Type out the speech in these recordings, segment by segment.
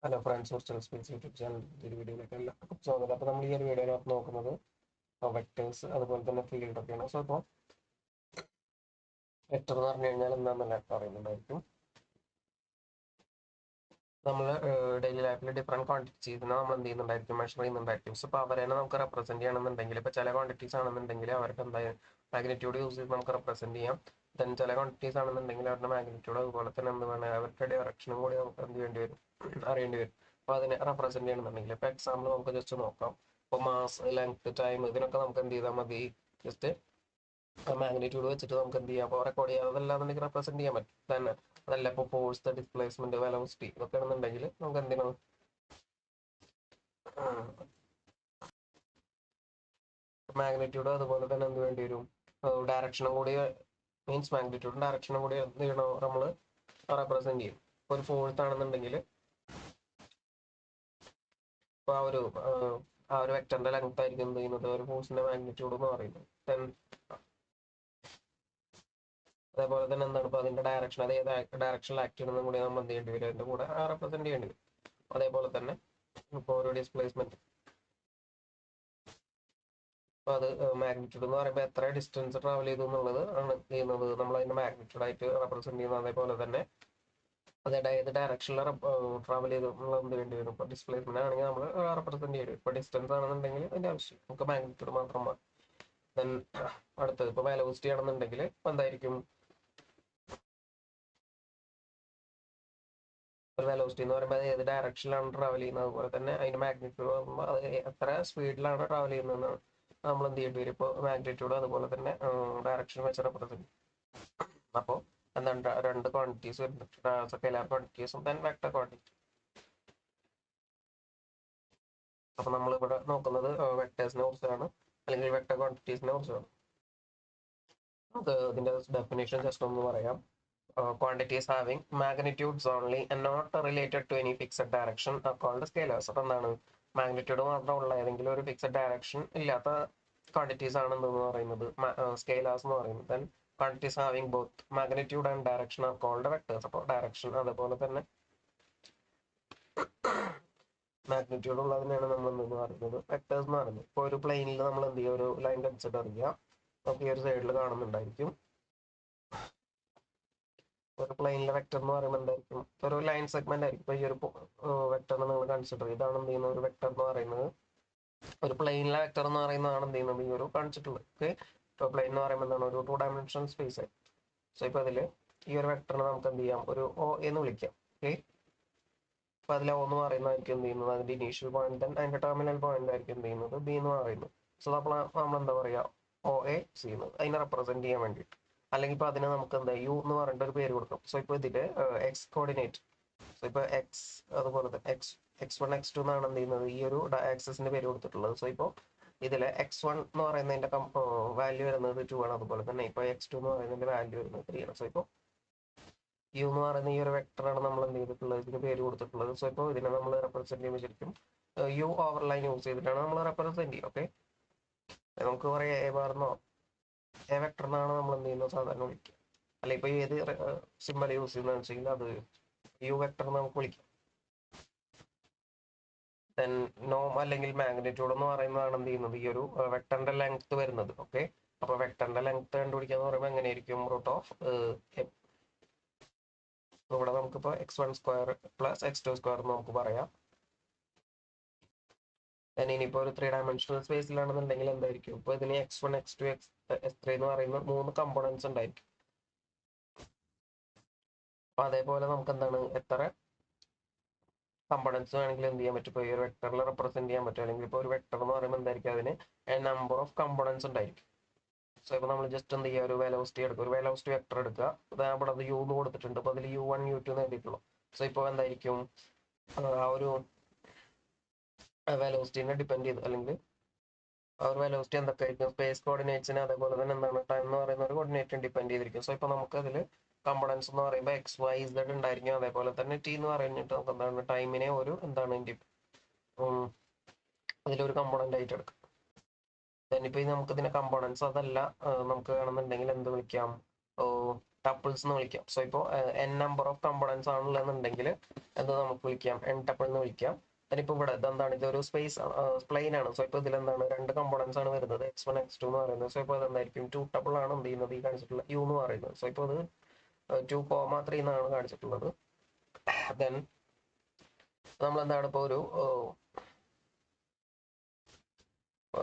Hello friends, virtual space YouTube channel ഒരു വീഡിയോയിലേക്ക് എല്ലാവർക്കും സ്വാഗതം. അപ്പോൾ നമ്മൾ ഈ ഒരു വീഡിയോയിനകത്ത് നോക്കുന്നത് വെക്ടേഴ്സ് അതുപോലെ തന്നെ ഫീൽഡൊക്കെയാണ്. സോ ഇപ്പോൾ വെക്ടർ എന്ന് പറഞ്ഞു കഴിഞ്ഞാൽ എന്താണെന്നല്ല പറയുന്നുണ്ടായിരിക്കും. നമ്മൾ ഡെയിലി ലൈഫിൽ ഡിഫറെൻറ്റ് ക്വാണ്ടിറ്റീസിനെ നമ്മൾ എന്ത് ചെയ്യുന്നുണ്ടായിരിക്കും, മെഷർ ചെയ്യുന്നുണ്ടായിരിക്കും. സോ ഇപ്പോൾ അവരെ നമുക്ക് റെപ്രസെൻറ്റ് ചെയ്യണമെന്നുണ്ടെങ്കിൽ ഇപ്പോൾ ചില ക്വാണ്ടിറ്റീസ് ആണെന്നുണ്ടെങ്കിൽ അവരുടെ എന്താ മാഗ്നിറ്റ്യൂഡ് യൂസ് ചെയ്ത് നമുക്ക് റെപ്രസെൻറ്റ് ചെയ്യാം. ദെൻ ചില ക്വാണ്ടിറ്റീസ് ആണെന്നുണ്ടെങ്കിൽ അവരുടെ മാഗ്നിറ്റ്യൂഡ് അതുപോലെ തന്നെ എന്ത് വേണം, അവരുടെ ഡയറക്ഷനും കൂടി നമുക്ക് എന്ത് ചെയ്യേണ്ടി വരും, അറിയേണ്ടി വരും. അപ്പോൾ അതിനെ റെപ്രസെൻറ്റ് ചെയ്യണമെന്നുണ്ടെങ്കിൽ ഇപ്പോൾ എക്സാമ്പിൾ നമുക്ക് ജസ്റ്റ് നോക്കാം. ഇപ്പോൾ മാസ്, ലെങ്ത്, ടൈം ഇതിനൊക്കെ നമുക്ക് എന്ത് ചെയ്താൽ മതി, ജസ്റ്റ് മാഗ്നിറ്റ്യൂഡ് വെച്ചിട്ട് നമുക്ക് എന്ത് ചെയ്യാം, അപ്പോൾ റെക്കോർഡ് ചെയ്യാം. അതല്ലാന്നുണ്ടെങ്കിൽ റെപ്രസെൻറ്റ് ചെയ്യാൻ പറ്റും തന്നെ. അതല്ല ഇപ്പോൾ ഫോഴ്സ്, ഡിസ്പ്ലേസ്മെന്റ്, വെലോസിറ്റി ഇതൊക്കെ ആണെന്നുണ്ടെങ്കിൽ നമുക്ക് എന്തിനാണ് മാഗ്നിറ്റ്യൂഡ് അതുപോലെ തന്നെ എന്ത് വേണ്ടി വരും, ഡയറക്ഷനും കൂടി, മീൻസ് മാഗ്നിറ്റ്യൂഡും ഡയറക്ഷനും കൂടി എന്ത് ചെയ്യണം, നമ്മൾ റെപ്രസെൻറ്റ് ചെയ്യും. ഇപ്പോൾ ഒരു ഫോഴ്സ് ആണെന്നുണ്ടെങ്കിൽ ഇപ്പോൾ ആ ഒരു വെക്ടറിന്റെ ലെങ്ത് ആയിരിക്കും എന്ത് ചെയ്യുന്നത്, ഒരു ഫോഴ്സിന്റെ മാഗ്നിറ്റ്യൂഡ് എന്ന് പറയുന്നത്. ദെൻ അതേപോലെ തന്നെ എന്താണ് ഇപ്പോൾ അതിന്റെ ഡയറക്ഷൻ, അത് ഏത് ഡയറക്ഷനിൽ ആക്ട് ചെയ്യണമെന്നും കൂടി നമ്മൾ എന്ത് ചെയ്യേണ്ടി വരും, അതിന്റെ കൂടെ റെപ്രസെന്റ് ചെയ്യേണ്ടി വരും. അതേപോലെ തന്നെ ഇപ്പോൾ ഒരു ഡിസ്പ്ലേസ്മെന്റ്, അപ്പോൾ അത് മാഗ്നിറ്റ്യൂഡ് എന്ന് പറയുമ്പോൾ എത്ര ഡിസ്റ്റൻസ് ട്രാവൽ ചെയ്തു എന്നുള്ളത് ആണ് ചെയ്യുന്നത്, നമ്മൾ അതിന്റെ മാഗ്നിറ്റ്യൂഡ് ആയിട്ട് റെപ്രസെന്റ് ചെയ്യുന്നത്. അതേപോലെ തന്നെ അത് ഏത് ഡയറക്ഷനിൽ ട്രാവൽ ചെയ്തു എന്നുള്ളത് എന്ത് വേണ്ടി വരും, ഇപ്പോൾ ഡിസ്പ്ലേസ്മെന്റ് ആണെങ്കിൽ നമ്മൾ റെപ്രസെന്റ് ചെയ്യും. ഇപ്പോൾ ഡിസ്റ്റൻസ് ആണെന്നുണ്ടെങ്കിൽ അതിന്റെ ആവശ്യം നമുക്ക് മാഗ്നിറ്റ്യൂഡ് മാത്രം മതി. ദെൻ അടുത്തത് ഇപ്പോൾ വെലോസിറ്റി ആണെന്നുണ്ടെങ്കിൽ ഇപ്പോൾ എന്തായിരിക്കും, ഒരു വെലോസിറ്റി എന്ന് പറയുമ്പോൾ അത് ഏത് ഡയറക്ഷനിലാണ് ട്രാവൽ ചെയ്യുന്നത്, അതുപോലെ തന്നെ അതിന്റെ മാഗ്നിറ്റ്യൂഡ് പറയുമ്പോൾ അത് എത്ര സ്പീഡിലാണ് ട്രാവൽ ചെയ്യുന്നതെന്നാണ് നമ്മൾ എന്ത് ചെയ്യേണ്ടി വരും, ഇപ്പോൾ മാഗ്നിറ്റ്യൂഡ് അതുപോലെ തന്നെ ഡയറക്ഷൻ വെച്ച് റെപ്രസെന്റ്. അപ്പോൾ എന്താണ് രണ്ട് ക്വാണ്ടിറ്റീസ് വരുന്നുണ്ട്, സ്കെയിലർ ക്വാണ്ടിറ്റീസും ദെൻ വെക്ടർ ക്വാണ്ടിറ്റി. അപ്പോൾ നമ്മളിവിടെ നോക്കുന്നത് വെക്ടേഴ്സിനെ കുറിച്ചാണ്, അല്ലെങ്കിൽ വെക്ടർ ക്വാണ്ടിറ്റീസിനെ കുറിച്ചാണ്. നമുക്ക് ഇതിന്റെ ഡെഫിനേഷൻ ജസ്റ്റ് ഒന്ന് പറയാം. Quantities having magnitudes only and not related to any fixed direction are called scalars. അപ്പോൾ എന്താണ്, മാഗ്നിറ്റ്യൂഡ് മാത്രമുള്ള ഏതെങ്കിലും ഒരു ഫിക്സഡ് ഡയറക്ഷൻ ഇല്ലാത്ത ക്വാണ്ടിറ്റീസ് ആണ് എന്തെന്ന് പറയുന്നത്, സ്കെയിലേഴ്സ് എന്ന് പറയുന്നത്. Then quantities having both magnitude and direction are called vectors. അപ്പോൾ ഡയറക്ഷൻ അതുപോലെ തന്നെ മാഗ്നിറ്റ്യൂഡ് ഉള്ളതിനാണ് നമ്മൾ എന്തെന്ന് പറയുന്നത്, വെക്ടേഴ്സ് എന്ന് പറയുന്നത്. ഇപ്പോൾ ഒരു പ്ലെയിനിൽ നമ്മൾ എന്ത് ചെയ്യുക, ഒരു ലൈൻ കൺസിഡർ ചെയ്യുക. നമുക്ക് ഈ ഒരു സൈഡിൽ കാണുന്നുണ്ടായിരിക്കും ഒരു പ്ലെയിനിലെ വെക്ടർ എന്ന് പറയുമ്പോൾ എന്തായിരിക്കും, ഒരു ലൈൻ സെഗ്മെന്റ് ആയിരിക്കും. ഇപ്പോൾ ഈ ഒരു വെക്ടർ നിങ്ങൾ കൺസിഡർ ഇതാണ് എന്ത് ചെയ്യുന്നത്, ഒരു വെക്ടർ എന്ന് പറയുന്നത്, ഒരു പ്ലെയിനിലെ വെക്ടർ എന്ന് പറയുന്നതാണ് എന്ത് ചെയ്യുന്നത്, ഈ ഒരു കാണിച്ചിട്ടുള്ളത്. ഓക്കെ, ഇപ്പോൾ പ്ലെയിൻ എന്ന് പറയുമ്പോൾ എന്താണ്, ഒരു 2 ഡയമെൻഷണൽ സ്പേസ് ആയി. സോ ഇപ്പോൾ അതിൽ ഈ ഒരു വെക്ടറിനെ നമുക്ക് എന്ത് ചെയ്യാം, ഒരു O എന്ന് വിളിക്കാം. ഓക്കെ, അപ്പോൾ അതിലെ O എന്ന് പറയുന്നതായിരിക്കും എന്ത് ചെയ്യുന്നത്, അതിന്റെ ഇനീഷ്യൽ പോയിന്റ്, ദെൻ അതിന്റെ ടെർമിനൽ പോയിന്റ് ആയിരിക്കും എന്ത് ചെയ്യുന്നത്, B എന്ന് പറയുന്നത്. സോ അപ്പോൾ നമ്മൾ എന്താ പറയുക, OA ചെയ്യുന്നത് അതിനെ റെപ്രസെന്റ് ചെയ്യാൻ വേണ്ടിയിട്ട്. അല്ലെങ്കിൽ ഇപ്പോൾ അതിനെ നമുക്ക് എന്താ U എന്ന് പറഞ്ഞിട്ട് ഒരു പേര് കൊടുക്കും. സോ ഇപ്പോൾ ഇതില് എക്സ് കോർഡിനേറ്റ്, സോ ഇപ്പോൾ എക്സ് അതുപോലെ തന്നെ X1 X2 എന്നാണ് എന്ത് ചെയ്യുന്നത്, ഈ ഒരു ആക്സസിന്റെ പേര് കൊടുത്തിട്ടുള്ളത്. സോ ഇപ്പോൾ ഇതിലെ X1 എന്ന് പറയുന്നതിന്റെ വാല്യൂ വരുന്നത് 2 ആണ്. അതുപോലെ തന്നെ ഇപ്പോൾ X2 എന്ന് പറയുന്നതിന്റെ വാല്യൂ വരുന്നത് 3 ആണ്. സോ ഇപ്പോൾ U എന്ന് പറയുന്ന ഈ ഒരു വെക്ടറാണ് നമ്മൾ എന്ത് ചെയ്തിട്ടുള്ളത്, ഇതിന് പേര് കൊടുത്തിട്ടുള്ളത്. സോ ഇപ്പോൾ ഇതിനെ നമ്മൾ റെപ്രസെന്റ് ചെയ്യുമ്പോൾ ശരിക്കും U ഓവർലൈൻ യൂസ് ചെയ്തിട്ടാണ് നമ്മൾ റെപ്രസെന്റ് ചെയ്യുക. ഓക്കെ, നമുക്ക് പറയാം എ ബാർന്നോ എ വെക്ടർ എന്നാണ് നമ്മൾ എന്ത് ചെയ്യുന്നത് സാധാരണ വിളിക്കുക. അല്ല ഇപ്പോൾ ഏത് സിമ്പൽ യൂസ് ചെയ്യുന്നതെന്ന് വെച്ചെങ്കിൽ അത് U വെക്ടർ നമുക്ക് വിളിക്കാം. ദെൻ നോം അല്ലെങ്കിൽ മാഗ്നിറ്റ്യൂഡ് എന്ന് പറയുന്നതാണ് എന്ത് ചെയ്യുന്നത്, ഈ ഒരു വെക്ടറിന്റെ ലെങ്ത് വരുന്നത്. ഓക്കെ, അപ്പോൾ വെക്ടറിന്റെ ലെങ്ത് കണ്ടുപിടിക്കുക എന്ന് പറയുമ്പോൾ എങ്ങനെയായിരിക്കും, √ഓഫ് ഇവിടെ നമുക്കിപ്പോൾ X1² + X2² എന്ന് നമുക്ക് പറയാം. ഇനിയിപ്പോൾ ഒരു 3 ഡയമെൻഷണൽ സ്പേസിലാണെന്നുണ്ടെങ്കിൽ എന്തായിരിക്കും, ഇപ്പോൾ ഇതിന് X1 X2 X3 എന്ന് പറയുന്ന 3 കമ്പോണൻസ് ഉണ്ടായിരിക്കും. അപ്പൊ അതേപോലെ നമുക്ക് എന്താണ്, എത്ര കമ്പോണൻസ് വേണമെങ്കിലും എന്ത് ചെയ്യാൻ പറ്റും, ഇപ്പോൾ ഈ ഒരു വെക്ടറിൽ റെപ്രസെന്റ് ചെയ്യാൻ പറ്റും. അല്ലെങ്കിൽ ഇപ്പോൾ ഒരു വെക്ടർ എന്ന് പറയുമ്പോൾ എന്തായിരിക്കും, അതിന് നമ്പർ ഓഫ് കമ്പോണൻസ് ഉണ്ടായിരിക്കും. സോ ഇപ്പോൾ നമ്മൾ ജസ്റ്റ് എന്ത് ചെയ്യുക, ഒരു വെലോസിറ്റി എടുക്കുക, ഒരു വെലോസിറ്റി വെക്ടർ എടുക്കുക. ഇവിടെ അത് U എന്ന് കൊടുത്തിട്ടുണ്ട്, അപ്പോൾ അതിൽ U1 U2 എന്ന് എഴുതിയിട്ടുള്ളൂ. സോ ഇപ്പോൾ എന്തായിരിക്കും, ആ ഒരു വെലോസിറ്റിനെ ഡിപ്പെൻഡ് ചെയ്ത്, അല്ലെങ്കിൽ ആ ഒരു വെലോസിറ്റി എന്തൊക്കെ ആയിരിക്കും, സ്പേസ് കോർഡിനേറ്റ്സിന് അതേപോലെ തന്നെ എന്താണ് ടൈം എന്ന് പറയുന്ന ഒരു കോർഡിനേറ്റ് ഡിപ്പെൻഡ് ചെയ്തിരിക്കും. സോ ഇപ്പോൾ നമുക്ക് അതിൽ കമ്പോണൻസ് എന്ന് പറയുമ്പോൾ XY Z ഉണ്ടായിരിക്കും. അതേപോലെ തന്നെ T എന്ന് പറഞ്ഞിട്ട് നമുക്ക് എന്താണ് ടൈമിനെ ഒരു എന്താണ് അതിലൊരു കമ്പോണന്റ് ആയിട്ട് എടുക്കാം. ഇനിയിപ്പോൾ നമുക്ക് ഇതിന്റെ കമ്പോണൻസ് അതല്ല നമുക്ക് വേണമെന്നുണ്ടെങ്കിൽ എന്ത് വിളിക്കാം, ടപ്പിൾസ് എന്ന് വിളിക്കാം. സോ ഇപ്പോൾ n നമ്പർ ഓഫ് കമ്പോണൻസ് ആണുള്ളതെന്നുണ്ടെങ്കിൽ എന്ത് നമുക്ക് വിളിക്കാം, n ടപ്പിൾ എന്ന് വിളിക്കാം. അതിനിപ്പോൾ ഇവിടെ ഇതെന്താണ്, ഇതൊരു സ്പേസ് പ്ലെയിൻ ആണ്. സോ ഇപ്പോൾ ഇതിലെന്താണ് രണ്ട് കമ്പോണൻസ് ആണ് വരുന്നത്, x1 x2 എന്ന് പറയുന്നത്. സോ ഇപ്പോൾ അതെന്തായിരിക്കും, 2 ടപ്പിൾ ആണ് എന്ത് ചെയ്യുന്നത്, ഈ കാണിച്ചിട്ടുള്ള u എന്ന് പറയുന്നത്. സോ ഇപ്പോൾ ഇത് 2,3 എന്നാണ് കാണിച്ചിട്ടുള്ളത്. ദെൻ നമ്മൾ എന്താണ് ഇപ്പോൾ ഒരു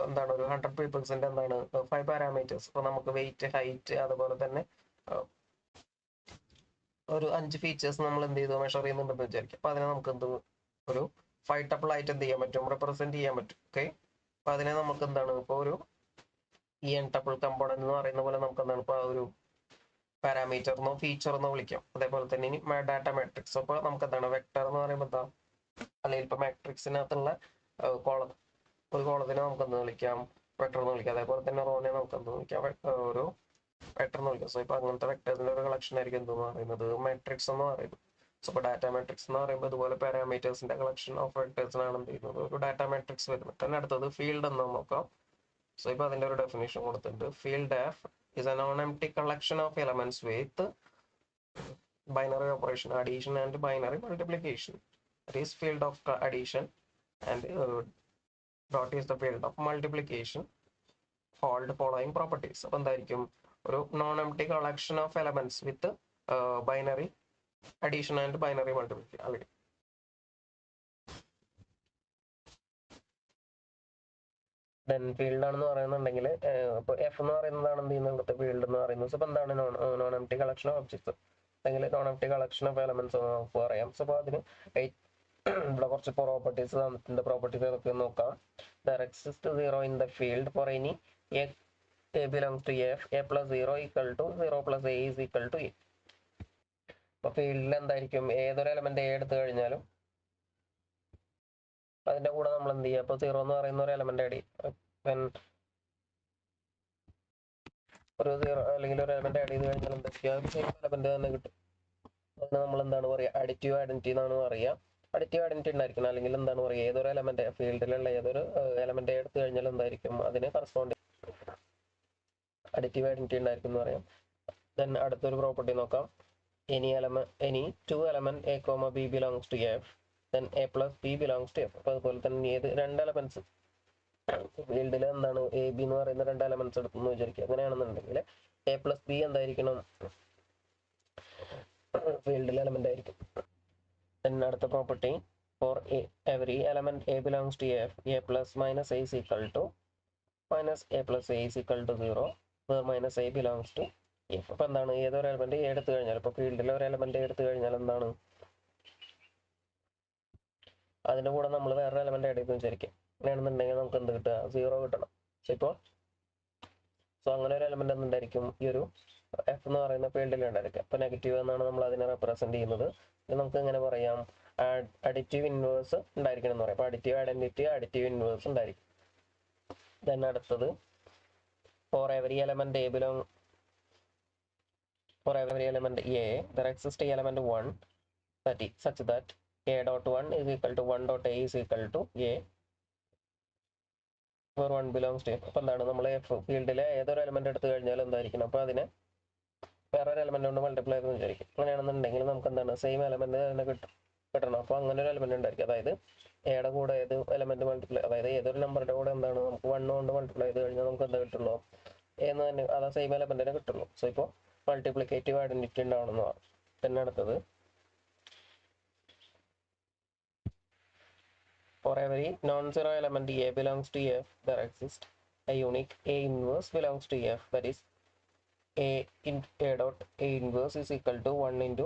എന്താണ് ഒരു 100 പീപ്പിൾസിന്റെ എന്താണ് 5 പാരാമീറ്റേഴ്സ്. ഇപ്പോൾ നമുക്ക് വെയിറ്റ്, ഹൈറ്റ്, അതുപോലെ തന്നെ ഒരു 5 ഫീച്ചേഴ്സ് നമ്മൾ എന്ത് ചെയ്തു മെഷർ ചെയ്യുന്നുണ്ടെന്ന് വിചാരിക്കും. അപ്പൊ അതിനെ നമുക്ക് എന്ത് ഒരു 5 ടപ്പിൾ ആയിട്ട് എന്ത് ചെയ്യാൻ പറ്റും, റെപ്രസെന്റ് ചെയ്യാൻ പറ്റും. ഓക്കെ, അപ്പൊ അതിനെ നമുക്ക് എന്താണ് ഇപ്പോൾ ഒരു n ടപ്പിൾ കമ്പോണന്റ് എന്ന് പറയുന്ന പോലെ നമുക്ക് എന്താണ് ഇപ്പോൾ ഒരു പാരാമീറ്റർ എന്നോ ഫീച്ചർ എന്നോ വിളിക്കാം. അതേപോലെ തന്നെ ഇനി ഡാറ്റ മാട്രിക്സ്. അപ്പോൾ നമുക്ക് എന്താണ് വെക്ടർ എന്ന് പറയുമ്പോൾ എന്താ, അല്ലെങ്കിൽ ഇപ്പൊ മാട്രിക്സിനകത്തുള്ള കോളം, ഒരു കോളത്തിനെ നമുക്ക് എന്ത് വിളിക്കാം, വെക്ടർ എന്ന് വിളിക്കാം. അതേപോലെ തന്നെ റോനെ നമുക്ക് എന്ത് വിളിക്കാം, ഒരു വെക്ടർ എന്ന് വിളിക്കാം. സോ ഇപ്പൊ അങ്ങനത്തെ വെക്ടേഴ്സിന്റെ ഒരു കളക്ഷൻ ആയിരിക്കും എന്തെന്ന് പറയുന്നത് മാട്രിക്സ് എന്ന് പറയുന്നത്. സോ ഇപ്പൊ ഡാറ്റ മാട്രിക്സ് എന്ന് പറയുമ്പോൾ ഇതുപോലെ പാരാമീറ്റേഴ്സിന്റെ കളക്ഷൻ ഓഫ് വെക്ടേഴ്സിനാണ് എന്ത് ചെയ്യുന്നത് ഒരു ഡാറ്റ മാട്രിക്സ് വരുന്നത്. തന്നെ അടുത്തത് ഫീൽഡ് എന്ന് നോക്കാം. സോ ഇപ്പൊ അതിന്റെ ഒരു ഡെഫിനേഷൻ കൊടുത്തിട്ടുണ്ട്. Field F is a non empty collection of elements with binary operation, addition and binary multiplication. That is field of addition and dot is the field of multiplication, hold following properties. അപ്പോൾ എന്തായിരിക്കും, ഒരു non empty collection of elements with binary addition and binary multiplication. അല്ലെങ്കിൽ then field ആണെന്ന് പറയുന്നുണ്ടെങ്കിൽ ഇപ്പോൾ F എന്ന് പറയുന്നതാണ് എന്ത് ചെയ്യുന്നത് ഇവിടുത്തെ ഫീൽഡ് എന്ന് പറയുന്നത്. അപ്പോൾ എന്താണ് non empty collection of objects അല്ലെങ്കിൽ non empty collection of elements നമുക്ക് പറയാം. സോ അപ്പോൾ അതിന് ഇവിടെ കുറച്ച് പ്രോപ്പർട്ടീസ് തന്നിട്ടുണ്ട്. പ്രോപ്പർട്ടീസ് ഏതൊക്കെ നോക്കാം. There exists 0 in the field for any a belongs to f, a plus 0 equal to 0 plus a is equal to a. അപ്പൊ ഫീൽഡിൽ എന്തായിരിക്കും, ഏതൊരു എലമെന്റ് എ എടുത്തു കഴിഞ്ഞാലും അതിന്റെ കൂടെ നമ്മൾ എന്ത് ചെയ്യുക, ഇപ്പൊ 0 എന്ന് പറയുന്ന ഒരു എലമെന്റ് ആഡ് ചെയ്യും. ഒരു 0 അല്ലെങ്കിൽ ഒരു എലമെന്റ് ആഡ് ചെയ്ത് കഴിഞ്ഞാൽ എന്താ ചെയ്യുക, എലമെന്റ് തന്നെ കിട്ടും. അതിന് നമ്മൾ എന്താണ് പറയുക, അഡിറ്റീവ് ഐഡന്റിറ്റി എന്നാണ് പറയുക. അഡിറ്റീവ് ഐഡന്റിറ്റി ഉണ്ടായിരിക്കണം. അല്ലെങ്കിൽ എന്താണ് പറയുക, ഏതൊരു എലമെന്റ് ഫീൽഡിലുള്ള ഏതൊരു എലമെന്റ് എടുത്തു കഴിഞ്ഞാൽ എന്തായിരിക്കും അതിന് കറസ്പോണ്ട് അഡിറ്റീവ് ഐഡന്റിറ്റി ഉണ്ടായിരിക്കും എന്ന് പറയാം. ദെൻ അടുത്തൊരു പ്രോപ്പർട്ടി നോക്കാം. any two element a comma b belongs to f, then a plus b belongs to f. അപ്പോൾ അതുപോലെ തന്നെ ഏത് രണ്ട് എലമെന്റ്സ് ഫീൽഡിൽ എന്താണ് എ ബി എന്ന് പറയുന്ന രണ്ട് എലമെന്റ്സ് എടുത്തെന്ന് വിചാരിക്കുക. അങ്ങനെയാണെന്നുണ്ടെങ്കിൽ എ പ്ലസ് ബി എന്തായിരിക്കണം, ഫീൽഡിൽ എലമെന്റ് ആയിരിക്കും. അടുത്ത property, for every element a belongs to f, a plus minus a is equal to minus a plus a is equal to 0, where minus a belongs to f. അപ്പോൾ എന്താണ്, ഏതൊരു element A എടുത്തു കഴിഞ്ഞാൽ, ഇപ്പോൾ ഫീൽഡിലെ ഒരു എലമെന്റ് എടുത്തു കഴിഞ്ഞാൽ എന്താണ് അതിന്റെ കൂടെ നമ്മൾ വേറൊരു എലമെന്റ് ആഡ് ചെയ്ത് വിചാരിക്കും. അങ്ങനെയാണെന്നുണ്ടെങ്കിൽ നമുക്ക് എന്ത് കിട്ടുക, 0 കിട്ടണം. സോ അങ്ങനെ ഒരു എലമെന്റ് എന്തായിരിക്കും ഈ ഒരു എഫ് എന്ന് പറയുന്ന ഫീൽഡിൽ ഉണ്ടായിരിക്കും. അപ്പോൾ നെഗറ്റീവ് എന്നാണ് നമ്മൾ അതിനെ റെപ്രസെന്റ് ചെയ്യുന്നത്. നമുക്ക് എങ്ങനെ പറയാം, അഡിറ്റീവ് ഇൻവേഴ്സ് ഉണ്ടായിരിക്കണം എന്ന് പറയാം. അപ്പോൾ അഡിറ്റീവ് ഐഡന്റിറ്റി, അഡിറ്റീവ് ഇൻവേഴ്സ് ഉണ്ടായിരിക്കും. ദെൻ അടുത്തത്, for every element a there exists element 1 that is such that a dot 1 is equal to 1 dot a is equal to a where 1 belongs to f. അപ്പോൾ എന്താണ്, നമ്മൾ F ഫീൽഡിലെ ഏതൊരു element എടുത്തു കഴിഞ്ഞാൽ എന്തായിരിക്കണം, അപ്പോൾ അതിനെ വേറൊരു എലമെന്റ് കൊണ്ട് മൾട്ടിപ്ലൈ ചെയ്തെന്ന് വിചാരിക്കും. അങ്ങനെയാണെന്നുണ്ടെങ്കിൽ നമുക്ക് എന്താണ് സെയിം എലമെന്റ് തന്നെ കിട്ടണം. അപ്പോൾ അങ്ങനെ ഒരു എലമെന്റ് ഉണ്ടായിരിക്കും. അതായത് എയുടെ കൂടെ ഏത് എലമെന്റ് മൾട്ടിപ്ലൈ, അതായത് ഏതൊരു നമ്പറിന്റെ കൂടെ എന്താണ് നമുക്ക് 1 കൊണ്ട് മൾട്ടിപ്ലൈ ചെയ്ത് കഴിഞ്ഞാൽ നമുക്ക് എന്താ കിട്ടുള്ളൂ, എന്ന് തന്നെ അതാ സെയിം എലമെന്റിനെ കിട്ടുള്ളൂ. സോ ഇപ്പോൾ മൾട്ടിപ്ലിക്കേറ്റീവ് ഐഡന്റിറ്റി ഉണ്ടാവണമെന്ന്. പിന്നെ അടുത്തത്, for every non-zero element a belongs to f, there exists a unique a inverse belongs to f, that is a dot a inverse is equal to 1 into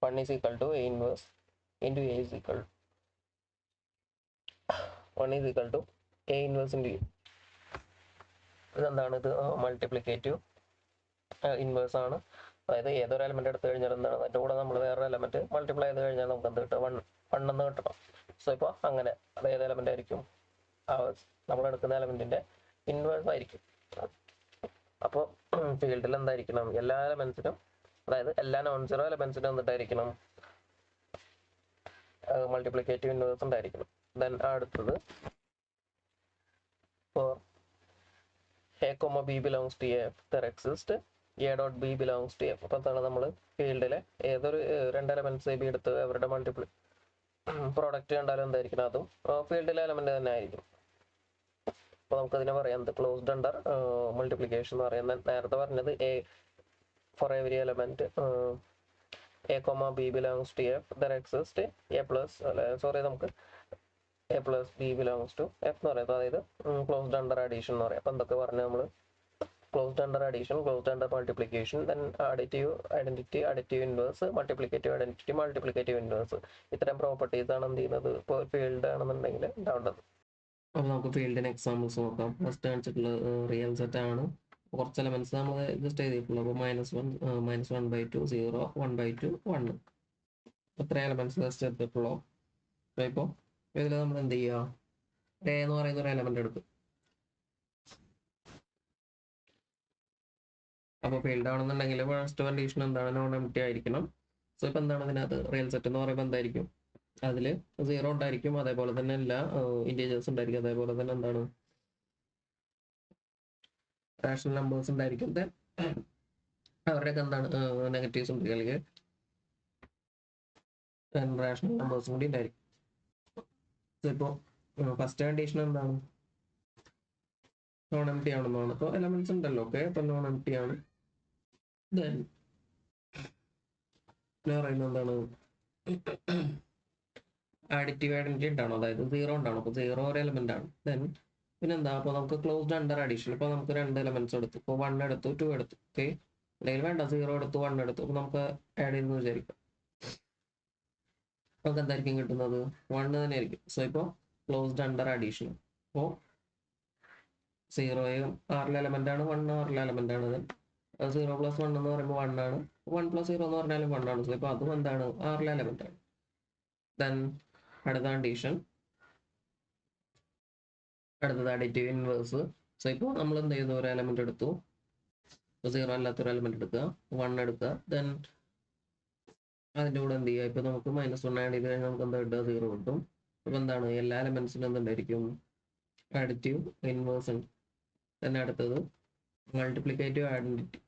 1 is equal to a inverse into a is equal 1 is equal to a inverse into a. ഇതെന്താണ്, ഇത് multiplicative inverse ആണ്. അതായത് ഏതൊരു element എടുത്തു കഴിഞ്ഞാൽ എന്താണ് അതിൻ്റെ കൂടെ നമ്മൾ വേറൊരു എലമെന്റ് മൾട്ടിപ്ലൈ ചെയ്ത് കഴിഞ്ഞാൽ നമുക്ക് എന്ത് കിട്ടും, 1 എന്ന് കിട്ടണം. സോ ഇപ്പോൾ അങ്ങനെ അത് ഏത് എലമെന്റ് ആയിരിക്കും, നമ്മൾ എടുക്കുന്ന എലമെന്റിന്റെ ഇൻവേഴ്സ് ആയിരിക്കും. അപ്പോൾ ഫീൽഡിൽ എന്തായിരിക്കണം, എല്ലാ എലമെന്റ്സിനും, അതായത് എല്ലാ നോൺ സീറോ എലമെന്റ്സിനും എന്നിട്ടായിരിക്കണം മൾട്ടിപ്ലിക്കേറ്റീവ് ഇൻവേഴ്സ് ഉണ്ടായിരിക്കണം. ദെൻ അടുത്തത്, for a comma b belongs to f, there exists A dot B belongs to F. അപ്പോൾ എന്താണ് നമ്മൾ ഫീൽഡിലെ ഏതൊരു രണ്ട് എലമെന്റ്സ് എ ബി എടുത്ത് അവരുടെ മൾട്ടിപ്പിൾ പ്രോഡക്റ്റ് കണ്ടാലും എന്തായിരിക്കണം, അതും ഫീൽഡിലെ എലമെന്റ് തന്നെ ആയിരിക്കും. അപ്പോൾ നമുക്കതിനെ പറയാം ക്ലോസ്ഡ് അണ്ടർ മൾട്ടിപ്ലിക്കേഷൻ എന്ന് പറയുന്നത്. നേരത്തെ പറഞ്ഞത് A for every element A comma B belongs to F there exist A plus നമുക്ക് A plus B belongs to F എന്ന് പറയുന്നത്. അതായത് ക്ലോസ്ഡ് അണ്ടർ അഡീഷൻ എന്ന് പറയാം. അപ്പോൾ എന്തൊക്കെ പറഞ്ഞു നമ്മൾ? Closed under addition, closed under multiplication, then additive identity, additive inverse, multiplicative identity, multiplicative inverse. ഇത്തരം പ്രോപ്പർട്ടീസ് ആണ് എന്ത് ചെയ്യുന്നത് ഇപ്പോൾ ഫീൽഡ് ആണെന്നുണ്ടെങ്കിൽ ഉണ്ടാവേണ്ടത്. അപ്പോൾ നമുക്ക് ഫീൽഡിന് എക്സാമ്പിൾസ് നോക്കാം. ഫസ്റ്റ് കാണിച്ചിട്ടുള്ള റിയൽ സെറ്റ് ആണ്. കുറച്ച് എലമെന്റ്സ് നമ്മൾ ജസ്റ്റ് എഴുതിയിട്ടുള്ളത്. അപ്പോൾ -1/2 0 1/2 1. എത്ര എലമെന്റ്സ് ജസ്റ്റ് എടുത്തിട്ടുള്ളൂ. ഇപ്പോൾ ഇതിൽ നമ്മൾ എന്ത് ചെയ്യുക, എ എന്ന് പറയുന്ന ഒരു എലമെന്റ് എടുക്കും. അപ്പോൾ ഫീൽഡ് ആണെന്നുണ്ടെങ്കിൽ ഫസ്റ്റ് കണ്ടീഷൻ എന്താണ്? നോൺ എംപ്റ്റി ആയിരിക്കണം. സോ ഇപ്പം എന്താണ് ഇതിനകത്ത് റിയൽ സെറ്റ് എന്ന് പറയുമ്പോൾ എന്തായിരിക്കും? അതിൽ 0 ഉണ്ടായിരിക്കും, അതേപോലെ തന്നെ എല്ലാ ഇൻറ്റീജേഴ്സ് ഉണ്ടായിരിക്കും, അതേപോലെ തന്നെ എന്താണ് റാഷണൽ നമ്പേഴ്സ് ഉണ്ടായിരിക്കും. ദെൻ അവരുടെയൊക്കെ എന്താണ് നെഗറ്റീവ്സ് ഉണ്ട്, അല്ലെങ്കിൽ റാഷണൽ നമ്പേഴ്സും കൂടി ഉണ്ടായിരിക്കും. ഇപ്പോൾ ഫസ്റ്റ് കണ്ടീഷൻ എന്താണ്? നോൺ എംപ്റ്റി ആണെന്നാണ്. അപ്പോൾ എലമെന്റ്സ് ഉണ്ടല്ലോ, ഓക്കെ. അപ്പോൾ നോൺ എംപ്റ്റി ആണ്. ദെൻ പറയുന്നത് എന്താണ്? ആഡിറ്റീവ് ഐഡന്റിറ്റി ഉണ്ടാണോ, അതായത് 0 ഉണ്ടാണോ. അപ്പോൾ 0 ഒരു എലമെന്റ് ആണ്. ദെൻ പിന്നെന്താ, അപ്പോൾ നമുക്ക് ക്ലോസ്ഡ് അണ്ടർ അഡീഷൻ. ഇപ്പോൾ നമുക്ക് രണ്ട് എലമെന്റ്സ് എടുത്തു. ഇപ്പോൾ 1 എടുത്തു, 2 എടുത്തു, ഓക്കെ. അല്ലെങ്കിൽ വേണ്ട, 0 എടുത്തു, 1 എടുത്തു. അപ്പോൾ നമുക്ക് ആഡ് ചെയ്തെന്ന് വിചാരിക്കാം. നമുക്ക് എന്തായിരിക്കും കിട്ടുന്നത്? 1 തന്നെ ആയിരിക്കും. സോ ഇപ്പോൾ ക്ലോസ്ഡ് അണ്ടർ അഡീഷൻ. അപ്പോൾ 0 ആറിലെ എലമെന്റ് ആണ്, 1 ആറിലെ എലമെന്റ് ആണ്. 0 + 1 എന്ന് പറയുമ്പോൾ 1 ആണ്. 1 + 0 എന്ന് പറഞ്ഞാലും 1 ആണ്. സോ ഇപ്പോൾ അതും എന്താണ്? ആറിലെ എലമെന്റ് ആണ്. ദെൻ അടുത്ത കണ്ടീഷൻ, അടുത്തത് അഡിറ്റീവ് ഇൻവേഴ്സ്. സോ ഇപ്പോൾ നമ്മൾ എന്ത് ചെയ്യുന്നു? ഒരു എലമെന്റ് എടുത്തു, 0 അല്ലാത്തൊരു എലമെന്റ് എടുക്കുക, 1 എടുക്കുക. ദെൻ അതിൻ്റെ കൂടെ എന്ത് ചെയ്യുക? ഇപ്പോൾ നമുക്ക് -1 ആഡ് ചെയ്ത് കഴിഞ്ഞാൽ നമുക്ക് എന്താ കിട്ടുക? 0 കിട്ടും. അപ്പോൾ എന്താണ്? എല്ലാ എലമെന്റ്സിനും എന്തുണ്ടായിരിക്കും? അഡിറ്റീവ് ഇൻവേഴ്സ് ഉണ്ട്. തന്നെ അടുത്തത് മൾട്ടിപ്ലിക്കേറ്റീവ് ഐഡന്റിറ്റി.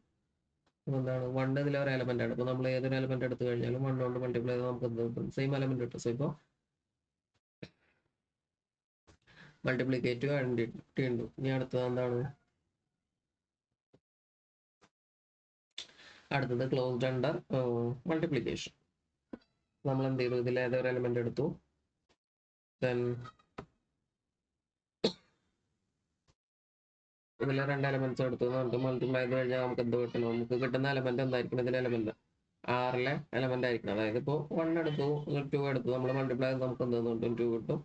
അപ്പോൾ എന്താണ്? 1 ഇതിലെ ഒരു എലമെന്റ് ആണ്. അപ്പോൾ നമ്മൾ ഏതൊരു എലമെന്റ് എടുത്തു കഴിഞ്ഞാലും 1 കൊണ്ട് മൾട്ടിപ്ലൈ ചെയ്താൽ നമുക്ക് എന്ത് കിട്ടും? സെയിം എലമെന്റ് കിട്ടും. സോ ഇപ്പോൾ മൾട്ടിപ്ലിക്കേറ്റീവ് ഐഡന്റിറ്റി ഉണ്ട്. ഇനി അടുത്തത് എന്താണ്? അടുത്തത് ക്ലോസ്ഡ് അണ്ടർ മൾട്ടിപ്ലിക്കേഷൻ. നമ്മൾ എന്ത് ചെയ്തു? ഇതിൽ ഏതൊരു എലമെന്റ് എടുത്തു, ദെൻ ഇതിൽ രണ്ട് എലമെന്റ്സ് എടുത്തു, നമുക്ക് മൾട്ടിപ്ലൈ ചെയ്ത് കഴിഞ്ഞാൽ നമുക്ക് എന്ത് കിട്ടണം? നമുക്ക് കിട്ടുന്ന എലമെന്റ് എന്തായിരിക്കും? ഇതിലെ എലമെന്റ് ആറിലെ എലമെന്റ് ആയിരിക്കണം. അതായത് ഇപ്പോൾ 1 എടുത്തു, 2 എടുത്തു, നമ്മൾ മൾട്ടിപ്ലൈ ചെയ്ത് നമുക്ക് എന്ത് കിട്ടും? 2 കിട്ടും.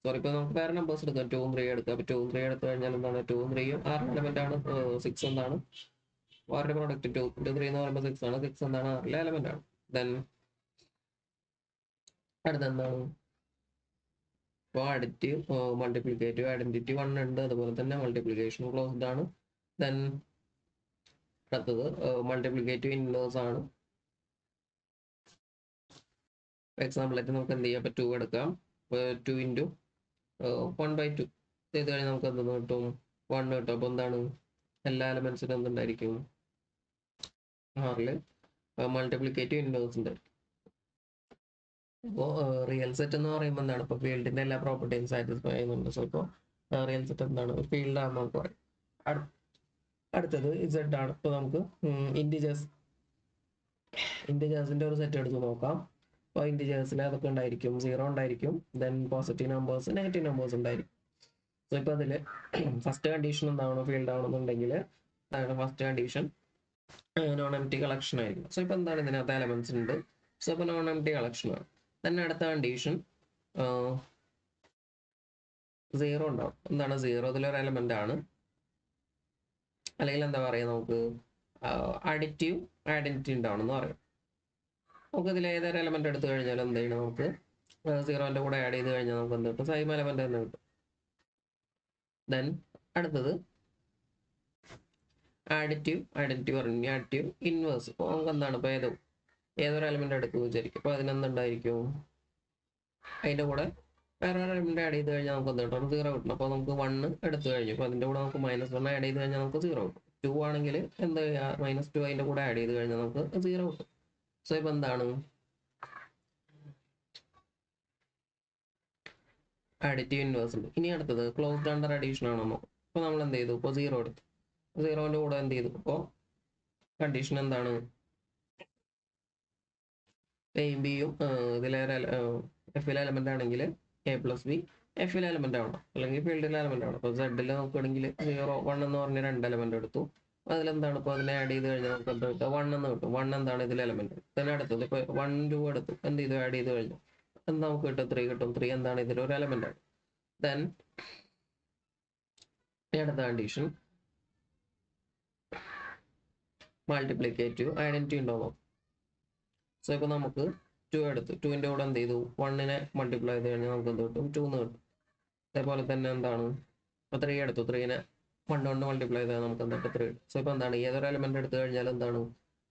സോറി, ഇപ്പോൾ നമുക്ക് വേറെ നമ്പേഴ്സ് എടുക്കാം. 2 3 എടുക്കാം. അപ്പോൾ 2 3 എടുത്തു കഴിഞ്ഞാൽ എന്താണ്? 2 3 ആറിലെ എലമെന്റ് ആണ്. 6 എന്താണ്? അവരുടെ പ്രോഡക്റ്റ് 2 × 3 എന്ന് പറയുമ്പോൾ 6 ആണ്. 6 എന്താണ്? ആറിലെ എലമെന്റ് ആണ്. ദെൻ അടുത്തെന്താണ്? ഇപ്പോൾ അഡിറ്റീവ് മൾട്ടിപ്ലിക്കേറ്റീവ് ഐഡന്റിറ്റി 1 ഉണ്ട്, അതുപോലെ തന്നെ മൾട്ടിപ്ലിക്കേഷൻ ക്ലോസ്ഡ് ആണ്. ദെൻ അടുത്തത് മൾട്ടിപ്ലിക്കേറ്റീവ് ഇൻവേഴ്സ് ആണ്. എക്സാമ്പിൾ ആയിട്ട് നമുക്ക് എന്ത് ചെയ്യാം? ഇപ്പോൾ 2 എടുക്കാം. 2 × 1/2 ചെയ്ത് കഴിഞ്ഞാൽ നമുക്ക് എന്തെന്ന് കിട്ടും? 1 കിട്ടും. അപ്പോൾ എന്താണ്? എല്ലാ എലമെന്റ്സിനും എന്തുണ്ടായിരിക്കും? ആറിൽ മൾട്ടിപ്ലിക്കേറ്റീവ് ഇൻവേഴ്സ് ഉണ്ടായിരിക്കും. ഇപ്പോൾ റിയൽ സെറ്റ് എന്ന് പറയുമ്പോൾ എന്താണ്? ഇപ്പോൾ ഫീൽഡിന്റെ എല്ലാ പ്രോപ്പർട്ടിയും സാറ്റിസ്ഫൈ ചെയ്യുന്നുണ്ട്. സോ ഇപ്പോൾ റിയൽ സെറ്റ് എന്താണ്? ഒരു ഫീൽഡാണെന്ന് നമുക്ക് പറയും. അടുത്തത് Z ആണ്. ഇപ്പോൾ നമുക്ക് ഇൻറ്റിജേഴ്സിന്റെ ഒരു സെറ്റ് എടുത്ത് നോക്കാം. അപ്പോൾ ഇൻറ്റിജേഴ്സിൽ അതൊക്കെ ഉണ്ടായിരിക്കും. 0 ഉണ്ടായിരിക്കും, then positive numbers, negative numbers ഉണ്ടായിരിക്കും. സോ ഇപ്പോൾ അതിൽ ഫസ്റ്റ് കണ്ടീഷൻ എന്താണോ? ഫീൽഡ് ആണെന്നുണ്ടെങ്കിൽ അതാണ് first condition non empty collection ആയിരിക്കും. സോ ഇപ്പോൾ എന്താണ്? ഇതിനകത്ത് എലമെന്റ്സ് ഉണ്ട്. സോ ഇപ്പോൾ നോൺ എംപ്റ്റി കളക്ഷൻ ആണ്. തന്നെ അടുത്ത കണ്ടീഷൻ 0 ഉണ്ടാവും. എന്താണ്? 0 ഇതിലൊരു എലമെന്റ് ആണ്. അല്ലെങ്കിൽ എന്താ പറയുക, നമുക്ക് അഡിറ്റീവ് ഐഡന്റിറ്റി ഉണ്ടാവണം എന്ന് പറയും. നമുക്ക് ഇതിൽ ഏതൊരു എലമെന്റ് എടുത്തു കഴിഞ്ഞാൽ എന്ത് ചെയ്യണം? നമുക്ക് 0ന്റെ കൂടെ ആഡ് ചെയ്ത് കഴിഞ്ഞാൽ നമുക്ക് എന്ത് കിട്ടും? സെയിം എലമെന്റ് തന്നെ കിട്ടും. ദെൻ അടുത്തത് ആഡിറ്റീവ് ഐഡന്റിറ്റി പറഞ്ഞു. Additive inverse. ഇപ്പോൾ നമുക്ക് എന്താണ്? ഇപ്പോൾ ഏതൊരു എലമെന്റ് എടുക്കുമെന്ന് വിചാരിക്കും. അപ്പോൾ അതിനെന്തുണ്ടായിരിക്കും? അതിൻ്റെ കൂടെ വേറെ ഒരു എലമെന്റ് ആഡ് ചെയ്ത് കഴിഞ്ഞാൽ നമുക്ക് എന്ത് കിട്ടും? 0 കിട്ടണം. അപ്പോൾ നമുക്ക് 1 എടുത്തു കഴിഞ്ഞു. അപ്പോൾ അതിൻ്റെ കൂടെ നമുക്ക് -1 ആഡ് ചെയ്ത് കഴിഞ്ഞാൽ നമുക്ക് 0 കിട്ടും. 2 ആണെങ്കിൽ എന്താ ചെയ്യുക, -2 അതിൻ്റെ കൂടെ ആഡ് ചെയ്ത് കഴിഞ്ഞാൽ നമുക്ക് 0 കിട്ടും. സോ ഇപ്പം എന്താണ് അഡിറ്റീവ് ഇൻവേഴ്സ് ഉണ്ട്. ഇനി അടുത്തത് ക്ലോസ്ഡ് അണ്ടർ അഡീഷൻ ആണെന്നോ. അപ്പോൾ നമ്മൾ എന്ത് ചെയ്തു, ഇപ്പോൾ 0 എടുത്തു. 0ൻ്റെ കൂടെ എന്ത് ചെയ്തു, ഇപ്പോൾ കണ്ടീഷൻ എന്താണ്, എയും ബിയും ഇതിലെ എഫിലെ എലമെന്റ് ആണെങ്കിൽ A+B എഫിലെ എലമെന്റ് ആവണം, അല്ലെങ്കിൽ ഫീൽഡിലെ എലമെന്റ് ആവണം. അപ്പോൾ സെഡിൽ നോക്കുകയാണെങ്കിൽ 0, 1 എന്ന് പറഞ്ഞ 2 എലമെന്റ് എടുത്തു. അതിലെന്താണ് ഇപ്പോൾ അതിനെ ആഡ് ചെയ്ത് കഴിഞ്ഞാൽ നമുക്ക് എന്താ കിട്ടുക, 1 എന്ന് കിട്ടും. 1 എന്താണ് ഇതിലെ എലമെന്റ്. തന്നെ അടുത്തത് ഇപ്പോൾ 1, 2 എടുത്തു, എന്ത് ചെയ്തു, ആഡ് ചെയ്ത് കഴിഞ്ഞു എന്താ നമുക്ക് കിട്ടും, 3 കിട്ടും. 3 എന്താണ് ഇതിലൊരു എലമെന്റ് ആണ്. ദെൻ അടുത്ത കണ്ടീഷൻ മൾട്ടിപ്ലിക്കേറ്റീവ് ഐഡന്റിറ്റി ഉണ്ടോ. സോ ഇപ്പോൾ നമുക്ക് 2 എടുത്തു, 2ൻ്റെ കൂടെ എന്ത് ചെയ്തു, 1നെ മൾട്ടിപ്ലൈ ചെയ്ത് കഴിഞ്ഞാൽ നമുക്ക് എന്ത് കിട്ടും, 2 എന്ന് കിട്ടും. അതേപോലെ തന്നെ എന്താണ്, ഇപ്പോൾ 3 എടുത്തു, 3നെ 1 കൊണ്ട് മൾട്ടിപ്ലൈ ചെയ്താൽ നമുക്ക് എന്താ 3 കിട്ടും. സോ ഇപ്പോൾ എന്താണ്, ഏതൊരു എലമെന്റ് എടുത്തു കഴിഞ്ഞാൽ എന്താണ്,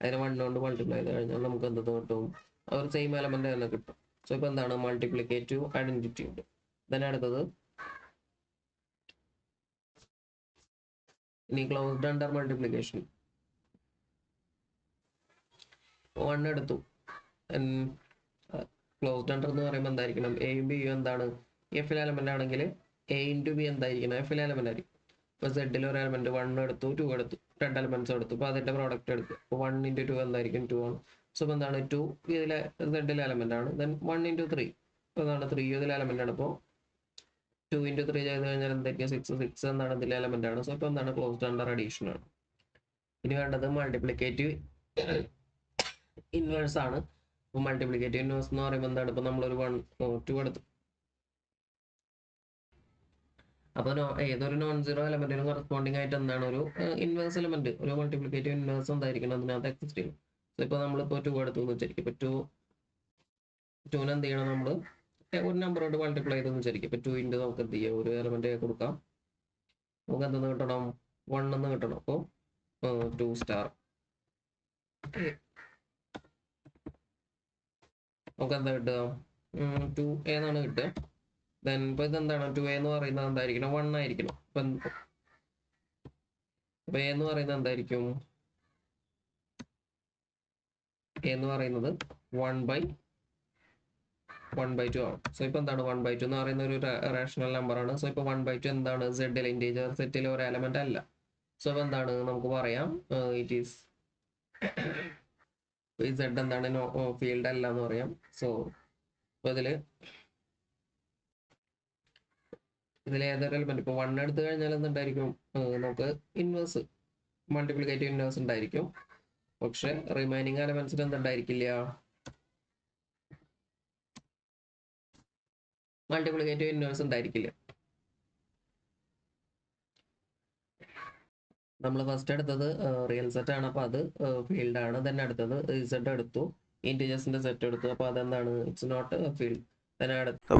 അതിനെ 1 കൊണ്ട് മൾട്ടിപ്ലൈ ചെയ്ത് കഴിഞ്ഞാൽ നമുക്ക് എന്ത് കിട്ടും, ആ ഒരു സെയിം എലമെന്റ് തന്നെ കിട്ടും. സോ ഇപ്പോൾ എന്താണ്, മൾട്ടിപ്ലിക്കേറ്റീവ് ഐഡന്റിറ്റി ഉണ്ട്. then അടുത്തത് ഇനി ക്ലോസ്ഡ് അണ്ടർ മൾട്ടിപ്ലിക്കേഷൻ. 1 എടുത്തു, ക്ലോസ്ഡ് അണ്ടർ എന്ന് പറയുമ്പോൾ എന്തായിരിക്കണം, എയും ബിയും എന്താണ് എഫിലെ എലമെന്റ് ആണെങ്കിൽ A into B എന്തായിരിക്കണം, എഫിലെ എലമെന്റ് ആയിരിക്കും. ഇപ്പോൾ സെഡിൽ ഒരു എലമെന്റ് 1 എടുത്തു, 2 എടുത്തു, 2 എലമെന്റ്സ് എടുത്തു. അപ്പോൾ അതിന്റെ പ്രോഡക്റ്റ് എടുത്തു. അപ്പോൾ 1 into 2 എന്തായിരിക്കും, 2 ആണ്. സോ ഇപ്പോൾ എന്താണ്, 2 ഇതിലെ സെഡിലെ എലമെന്റ് ആണ്. ദെൻ 1 into 3, ഇപ്പോൾ എന്താണ് 3 ഇതിലെ എലമെന്റ് ആണ്. അപ്പോൾ 2 into 3 ചെയ്ത് കഴിഞ്ഞാൽ എന്തായിരിക്കും, 6 എന്താണ് ഇതിലെ എലമെന്റ് ആണ്. സോ ഇപ്പോൾ എന്താണ്, ക്ലോസ്ഡ് അണ്ടർ അഡീഷൻ ആണ്. ഇനി വേണ്ടത് മൾട്ടിപ്ലിക്കേറ്റീവ് ഇൻവേഴ്സ് ആണ്. അപ്പോൾ മൾട്ടിപ്ലിക്കേറ്റീവ് ഇൻവേഴ്സ് എന്ന് പറയുമ്പോൾ എന്താണ്, ഇപ്പോൾ നമ്മളൊരു 1, 2 എടുത്തു. അപ്പോൾ ഏതൊരു നോൺ സീറോ എലമെന്റിനും കറസ്പോണ്ടിങ് ആയിട്ട് എന്താണ് ഒരു ഇൻവേഴ്സ് എലമെന്റ്, ഒരു മൾട്ടിപ്ലിക്കേറ്റീവ് ഇൻവേഴ്സ് എന്തായിരിക്കണം അതിനകത്ത് എക്സിസ്റ്റ് ചെയ്യും. സോ ഇപ്പോൾ നമ്മളിപ്പോൾ 2 എടുത്തു എന്ന് വിചാരിക്കും. ഇപ്പോൾ 2നെ എന്ത് ചെയ്യണം, നമ്മൾ ഒരു നമ്പറോട് മൾട്ടിപ്ലൈ ചെയ്തെന്ന് വിചാരിക്കും. ഇപ്പോൾ 2 ഇൻറ്റു നമുക്ക് എന്ത് ചെയ്യാം, ഒരു എലമെന്റ് കൊടുക്കാം, നമുക്ക് എന്തെന്ന് കിട്ടണം, 1 എന്ന് കിട്ടണം. അപ്പോൾ 2 സ്റ്റാർ നമുക്ക് എന്താ കിട്ടുക, 2A എന്നാണ് കിട്ടുക. ദെൻ ഇപ്പോൾ ഇതെന്താണ്, 2A എന്ന് പറയുന്നത് എന്തായിരിക്കണം, 1 ആയിരിക്കണം. ഇപ്പം A എന്ന് പറയുന്നത് എന്തായിരിക്കും, A എന്ന് പറയുന്നത് 1/2 ആണ്. സോ ഇപ്പോൾ എന്താണ്, 1/2 എന്ന് പറയുന്ന ഒരു റാഷണൽ നമ്പർ ആണ്. സോ ഇപ്പോൾ 1/2 എന്താണ്, സെഡിലെ ഇൻറ്റീജർ സെറ്റിലെ ഒരു എലമെന്റ് അല്ല. സോ അപ്പോൾ എന്താണ് നമുക്ക് പറയാം, ഇറ്റ് ഈസ് സെഡ് എന്താണ്, ഫീൽഡ് അല്ല എന്ന് പറയാം. സോ ഇപ്പോൾ ഇതിൽ ഏതൊരു എലമെന്റ്, ഇപ്പോൾ 1 എടുത്തു കഴിഞ്ഞാൽ എന്തുണ്ടായിരിക്കും, നമുക്ക് ഇൻവേഴ്സ് മൾട്ടിപ്ലിക്കേറ്റീവ് ഇൻവേഴ്സ് ഉണ്ടായിരിക്കും. പക്ഷെ റിമൈനിങ് എലമെന്റ്സിന് എന്തുണ്ടായിരിക്കില്ല, മൾട്ടിപ്ലിക്കേറ്റീവ് ഇൻവേഴ്സ് ഉണ്ടായിരിക്കില്ല. നമ്മൾ ഫസ്റ്റ് എടുത്തത് റിയൽ സെറ്റ് ആണ്, അപ്പോൾ അത് ഫീൽഡ് ആണ്. തന്നെ അടുത്തത് സെറ്റ് എടുത്തു, ഇന്റിജേഴ്സിന്റെ സെറ്റ് എടുത്തു, അപ്പോൾ അതെന്താണ്, ഇറ്റ്സ് നോട്ട് ഫീൽഡ്.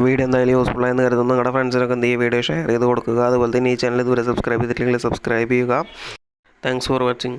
വീഡിയോ എന്തായാലും യൂസ്ഫുൾ ആയെന്ന് കരുതുന്നു. നിങ്ങളുടെ ഫ്രണ്ട്സിനൊക്കെ എന്ത് ചെയ്യുക, വീഡിയോ ഷെയർ ചെയ്ത് കൊടുക്കുക. അതുപോലെ തന്നെ ഈ ചാനൽ ഇതുവരെ സബ്സ്ക്രൈബ് ചെയ്തിട്ടില്ലെങ്കിൽ സബ്സ്ക്രൈബ് ചെയ്യുക. Thanks for watching.